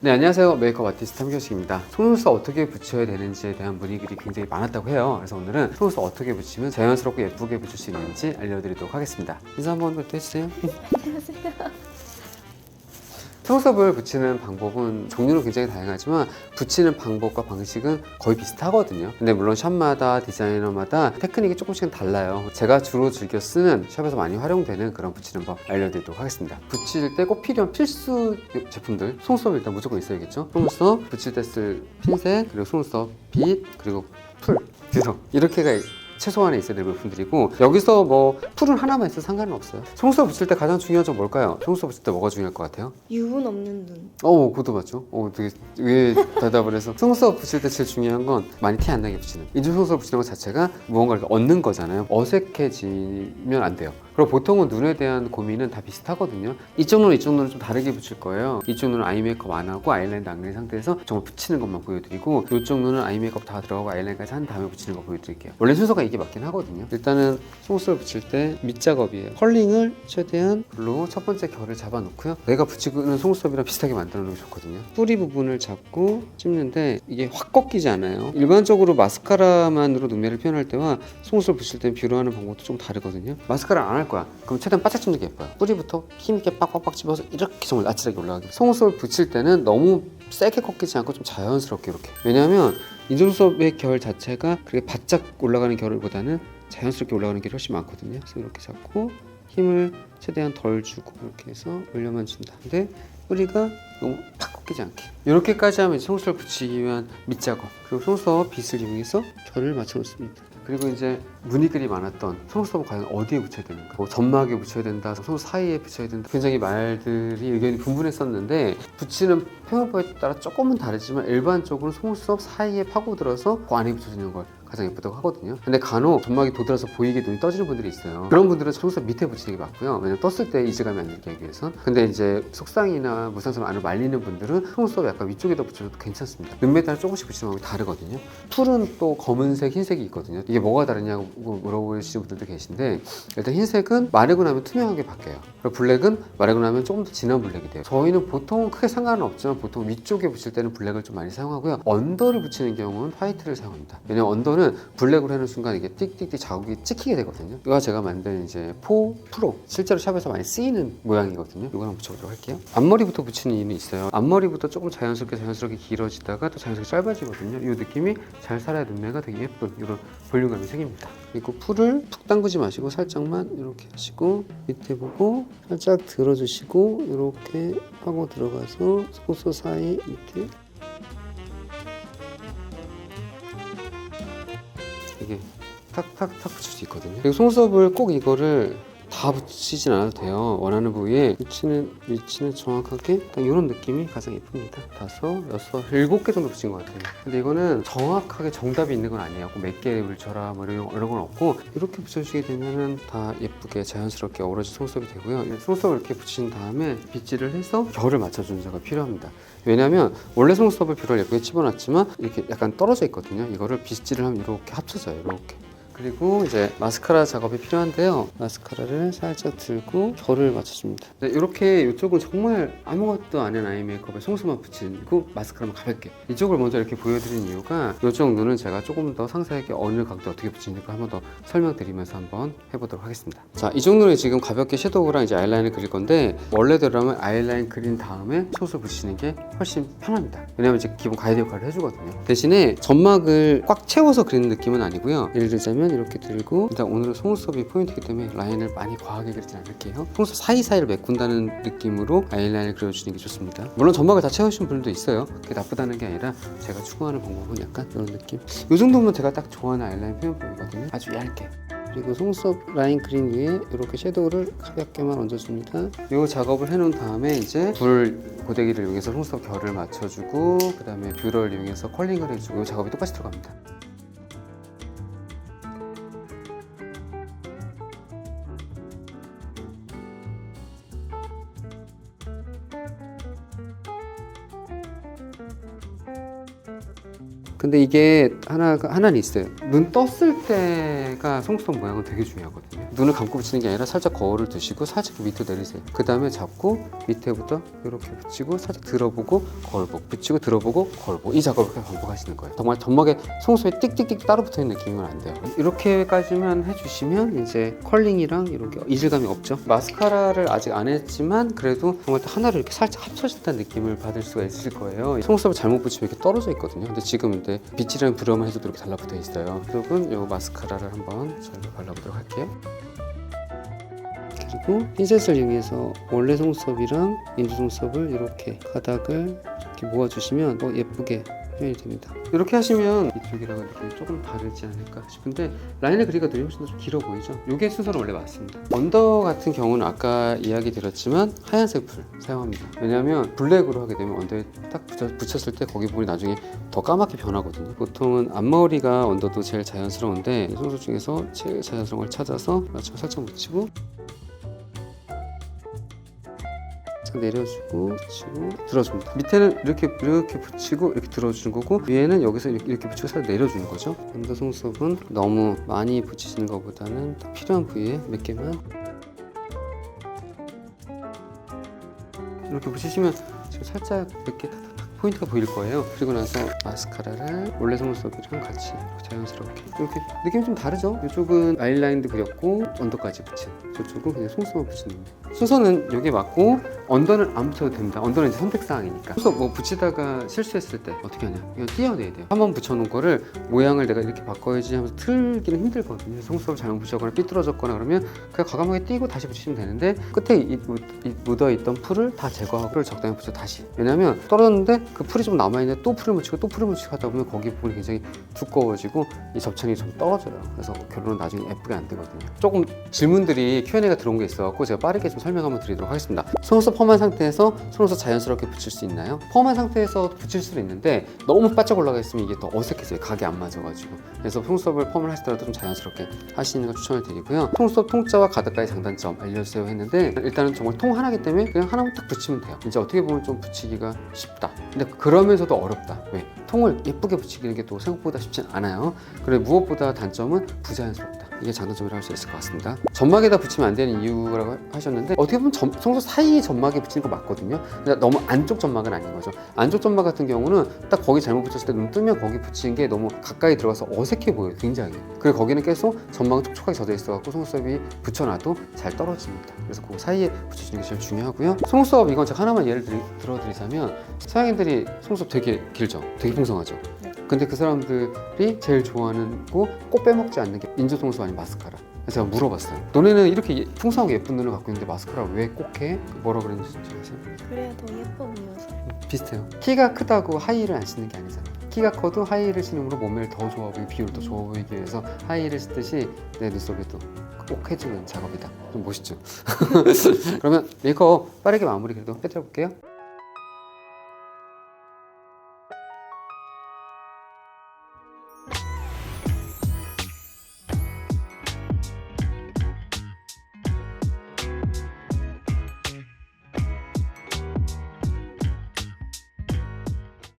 네, 안녕하세요. 메이크업 아티스트 함교식입니다. 속눈썹 어떻게 붙여야 되는지에 대한 문의들이 굉장히 많았다고 해요. 그래서 오늘은 속눈썹 어떻게 붙이면 자연스럽고 예쁘게 붙일 수 있는지 알려드리도록 하겠습니다. 인사 한번 해주세요. 안녕하세요. 속눈썹을 붙이는 방법은 종류는 굉장히 다양하지만 붙이는 방법과 방식은 거의 비슷하거든요. 근데 물론 샵마다 디자이너마다 테크닉이 조금씩은 달라요. 제가 주로 즐겨 쓰는 샵에서 많이 활용되는 그런 붙이는 법 알려드리도록 하겠습니다. 붙일 때 꼭 필요한 필수 제품들, 속눈썹 일단 무조건 있어야겠죠. 속눈썹 붙일 때 쓸 핀셋, 그리고 속눈썹 빗, 그리고 풀, 뷰러 이렇게가 최소한에 있어야 될 부분들이고, 여기서 뭐 풀은 하나만 있어도 상관은 없어요. 속눈썹 붙일 때 가장 중요한 점 뭘까요? 속눈썹 붙일 때 뭐가 중요할 것 같아요? 유분 없는 눈. 그것도 맞죠? 되게 왜 대답을 해서 속눈썹 붙일 때 제일 중요한 건 많이 티 안 나게 붙이는, 인중 속눈썹 붙이는 것 자체가 무언가를 얻는 거잖아요. 어색해지면 안 돼요. 그리고 보통은 눈에 대한 고민은 다 비슷하거든요. 이쪽 눈은 이쪽 눈은 좀 다르게 붙일 거예요. 이쪽 눈은 아이 메이크업 안 하고 아이라인도 안 그린 상태에서 정말 붙이는 것만 보여드리고, 이쪽 눈은 아이 메이크업 다 들어가고 아이라인까지 한 다음에 붙이는 거 보여드릴게요. 원래 순서가 이게 맞긴 하거든요. 일단은 속눈썹을 붙일 때 밑작업이에요. 컬링을 최대한 블로 첫 번째 결을 잡아놓고요. 내가 붙이는 속눈썹이랑 비슷하게 만들어 놓으면 좋거든요. 뿌리 부분을 잡고 찝는데 이게 확 꺾이지 않아요. 일반적으로 마스카라만으로 눈매를 표현할 때와 속눈썹 붙일 때 뷰러하는 방법도 좀 다르거든요. 마스카라 안 할 거야. 그럼 최대한 바짝 찝는 게 예뻐요. 뿌리부터 힘있게 빡빡빡 찝어서 이렇게 정말 아찔하게 올라가게. 속눈썹을 붙일 때는 너무 세게 꺾이지 않고 좀 자연스럽게 이렇게. 왜냐하면 인중눈썹의 결 자체가 그렇게 바짝 올라가는 결보다는 자연스럽게 올라가는 게 훨씬 많거든요. 그래서 이렇게 잡고 힘을 최대한 덜 주고 이렇게 해서 올려만 준다. 근데 뿌리가 너무 팍 꺾이지 않게. 이렇게까지 하면 속눈썹 붙이기 위한 밑작업. 그리고 속눈썹 빗을 이용해서 결을 맞춰 놓습니다. 그리고 이제 문의들이 많았던 속눈썹을 과연 어디에 붙여야 되는가, 뭐 점막에 붙여야 된다, 속눈썹 사이에 붙여야 된다, 굉장히 말들이 의견이 분분했었는데, 붙이는 표현법에 따라 조금은 다르지만 일반적으로 속눈썹 사이에 파고들어서 그 안에 붙여주는 걸 가장 예쁘다고 하거든요. 근데 간혹 점막이 도드라서 보이게 눈이 떠지는 분들이 있어요. 그런 분들은 속눈썹 밑에 붙이는 게 맞고요. 왜냐면 떴을 때 이질감이 안 들게 하기 위해서. 근데 이제 속쌍이나 무쌍처럼 안을 말리는 분들은 속눈썹 약간 위쪽에다 붙여도 괜찮습니다. 눈매 따라 조금씩 붙이는 방법이 다르거든요. 풀은 또 검은색, 흰색이 있거든요. 이게 뭐가 다르냐고 물어보시는 분들도 계신데, 일단 흰색은 마르고 나면 투명하게 바뀌어요. 그리고 블랙은 마르고 나면 조금 더 진한 블랙이 돼요. 저희는 보통 크게 상관은 없지만 보통 위쪽에 붙일 때는 블랙을 좀 많이 사용하고요. 언더를 붙이는 경우는 화이트를 사용합니다. 왜냐면 언더는 블랙으로 하는 순간 이게 띡띡띡 자국이 찍히게 되거든요. 이거 제가 만든 이제 프로, 실제로 샵에서 많이 쓰이는 모양이거든요. 이거 한번 붙여보도록 할게요. 앞머리부터 붙이는 이유는 있어요. 앞머리부터 조금 자연스럽게 길어지다가 또 자연스럽게 짧아지거든요. 이 느낌이 잘 살아야 눈매가 되게 예쁜 이런 볼륨감이 생깁니다. 그리고 풀을 푹 담그지 마시고 살짝만 이렇게 하시고, 밑에 보고 살짝 들어주시고 이렇게 하고 들어가서 속눈썹 사이 밑에 이게 탁탁탁 붙일 수 있거든요. 그리고 속눈썹을 꼭 이거를 다 붙이진 않아도 돼요. 원하는 부위에 붙이는 위치는 정확하게 딱 이런 느낌이 가장 예쁩니다. 5, 6, 7개 정도 붙인 것 같아요. 근데 이거는 정확하게 정답이 있는 건 아니에요. 몇 개 붙여라 뭐 이런 건 없고, 이렇게 붙여주게 되면은 다 예쁘게 자연스럽게 어우러진 속눈썹이 되고요. 속눈썹을 이렇게 붙인 다음에 빗질을 해서 결을 맞춰주는 작업이 필요합니다. 왜냐하면 원래 속눈썹을 뷰러를 예쁘게 집어놨지만 이렇게 약간 떨어져 있거든요. 이거를 빗질을 하면 이렇게 합쳐져요. 이렇게. 그리고 이제 마스카라 작업이 필요한데요. 마스카라를 살짝 들고 결을 맞춰줍니다. 이렇게 이쪽은 정말 아무것도 안 한 아이 메이크업에 속눈썹만 붙이고 마스카라만 가볍게, 이쪽을 먼저 이렇게 보여드린 이유가 이쪽 눈은 제가 조금 더 상세하게 어느 각도에 어떻게 붙이는지 한번 더 설명드리면서 한번 해보도록 하겠습니다. 자, 이쪽 눈에 지금 가볍게 섀도우랑 이제 아이라인을 그릴 건데, 원래대로라면 아이라인 그린 다음에 속눈썹 붙이는 게 훨씬 편합니다. 왜냐면 이제 기본 가이드 역할을 해주거든요. 대신에 점막을 꽉 채워서 그리는 느낌은 아니고요. 예를 들자면 이렇게 들고, 일단 오늘은 속눈썹이 포인트이기 때문에 라인을 많이 과하게 그리진 않을게요. 속눈썹 사이사이를 메꾼다는 느낌으로 아이라인을 그려주시는 게 좋습니다. 물론 점막을 다 채우신 분들도 있어요. 그게 나쁘다는 게 아니라 제가 추구하는 방법은 약간 이런 느낌. 이 정도면 제가 딱 좋아하는 아이라인 표현법이거든요. 아주 얇게. 그리고 속눈썹 라인 그린 위에 이렇게 섀도우를 가볍게만 얹어줍니다. 이 작업을 해놓은 다음에 이제 불 고데기를 이용해서 속눈썹 결을 맞춰주고, 그 다음에 뷰러를 이용해서 컬링을 해주고, 이 작업이 똑같이 들어갑니다. 근데 이게 하나는 있어요. 눈 떴을 때가 속눈썹 모양은 되게 중요하거든요. 눈을 감고 붙이는 게 아니라 살짝 거울을 두시고 살짝 밑으로 내리세요. 그 다음에 잡고 밑에부터 이렇게 붙이고 살짝 들어보고 거울 보고 붙이고 들어보고 거울 보고 이 작업을 반복하시는 거예요. 정말 점막에 속눈썹이 띡띡띡 따로 붙어있는 느낌은 안 돼요. 이렇게까지만 해주시면 이제 컬링이랑 이렇게 이질감이 없죠. 마스카라를 아직 안 했지만 그래도 정말 하나를 이렇게 살짝 합쳐진다는 느낌을 받을 수가 있을 거예요. 속눈썹을 잘못 붙이면 이렇게 떨어져 있거든요. 근데 지금 이제 빛이랑 브러만 해도 이렇게 달라붙어 있어요. 그리고 이 마스카라를 한번 저희가 발라보도록 할게요. 그리고 핀셋을 이용해서 원래 속눈썹이랑 인조 속눈썹을 이렇게 가닥을 이렇게 모아주시면 예쁘게 표현이 됩니다. 이렇게 하시면 이쪽이랑은 느낌이 조금 다르지 않을까 싶은데 라인의 그리가 훨씬 더 좀 길어 보이죠? 이게 순서는 원래 맞습니다. 언더 같은 경우는 아까 이야기 드렸지만 하얀색 풀 사용합니다. 왜냐하면 블랙으로 하게 되면 언더에 딱 붙였을 때 거기 부분이 나중에 더 까맣게 변하거든요. 보통은 앞머리가 언더도 제일 자연스러운데 속눈썹 중에서 제일 자연스러운 걸 찾아서 살짝 묻히고 내려주고 붙이고 들어줍니다. 밑에는 이렇게 붙이고 이렇게 들어주는 거고 위에는 여기서 이렇게 붙이고 살짝 내려주는 거죠. 언더 속눈썹은 너무 많이 붙이시는 것보다는 딱 필요한 부위에 몇 개만 이렇게 붙이시면 지금 살짝 몇 개 포인트가 보일 거예요. 그리고 나서 마스카라를 원래 속눈썹이랑 같이 자연스럽게 이렇게 느낌이 좀 다르죠? 이쪽은 아이라인도 그렸고 언더까지 붙인, 저쪽은 그냥 속눈썹만 붙이는 거예요. 순서는 여기에 맞고 언더는 안 붙여도 됩니다. 언더는 이제 선택사항이니까. 속눈썹 뭐 붙이다가 실수했을 때 어떻게 하냐? 이건 띄어내야 돼요. 한번 붙여놓은 거를 모양을 내가 이렇게 바꿔야지 하면서 틀기는 힘들거든요. 속눈썹을 잘못 붙였거나 삐뚤어졌거나 그러면 그냥 과감하게 띄고 다시 붙이시면 되는데 끝에 묻어있던 풀을 다 제거하고 풀을 적당히 붙여 다시. 왜냐면 떨어졌는데 그 풀이 좀 남아있는데 또 풀을 묻히고 또 풀을 묻히고 하다 보면 거기 부분이 굉장히 두꺼워지고 이 접착력이 좀 떨어져요. 그래서 결론은 나중에 예쁘게 안 되거든요. 조금 질문들이 Q&A가 들어온 게 있어서 제가 빠르게 좀 설명 한번 드리도록 하겠습니다. 속눈썹 펌한 상태에서 속눈썹 자연스럽게 붙일 수 있나요? 펌한 상태에서 붙일 수도 있는데 너무 바짝 올라가 있으면 이게 더 어색해져요. 각이 안 맞아가지고. 그래서 속눈썹을 펌을 하시더라도 좀 자연스럽게 하시는 걸 추천을 드리고요. 속눈썹 통짜와 가닥까지 장단점 알려주세요 했는데 일단은 정말 통 하나기 때문에 그냥 하나만 딱 붙이면 돼요. 이제 어떻게 보면 좀 붙이기가 쉽다. 근데 그러면서도 어렵다. 왜? 통을 예쁘게 붙이는 게 또 생각보다 쉽진 않아요. 그리고 무엇보다 단점은 부자연스럽다. 이게 장단점이라고 할 수 있을 것 같습니다. 점막에다 붙이면 안 되는 이유라고 하셨는데 어떻게 보면 속눈썹 사이 점막에 붙이는 거 맞거든요. 근데 너무 안쪽 점막은 아닌 거죠. 안쪽 점막 같은 경우는 딱 거기 잘못 붙였을 때 눈 뜨면 거기 붙이는 게 너무 가까이 들어가서 어색해 보여요. 굉장히. 그리고 거기는 계속 점막은 촉촉하게 젖어 있어갖고 속눈썹이 붙여놔도 잘 떨어집니다. 그래서 그 사이에 붙이시는 게 제일 중요하고요. 속눈썹 이건 제가 하나만 예를 들어드리자면 서양인들이 속눈썹 되게 길죠. 되게 풍성하죠. 근데 그 사람들이 제일 좋아하는 거 꼭 빼먹지 않는 게 인조 속눈썹 아닌 마스카라. 그래서 제가 물어봤어요. 너네는 이렇게 풍성하게 예쁜 눈을 갖고 있는데 마스카라 왜 꼭 해? 뭐라 그랬는지 아세요? 그래야 더 예뻐 보여서. 비슷해요. 키가 크다고 하이힐을 안 신는 게 아니잖아요. 키가 커도 하이힐을 신음으로 몸매를 더 좋아 보이고 비율을 더 좋아 보이기 위해서 하이힐을 신듯이 내 눈썹에도 꼭 해주는 작업이다. 좀 멋있죠? 그러면 메이크업 빠르게 마무리 그래도 해드려볼게요.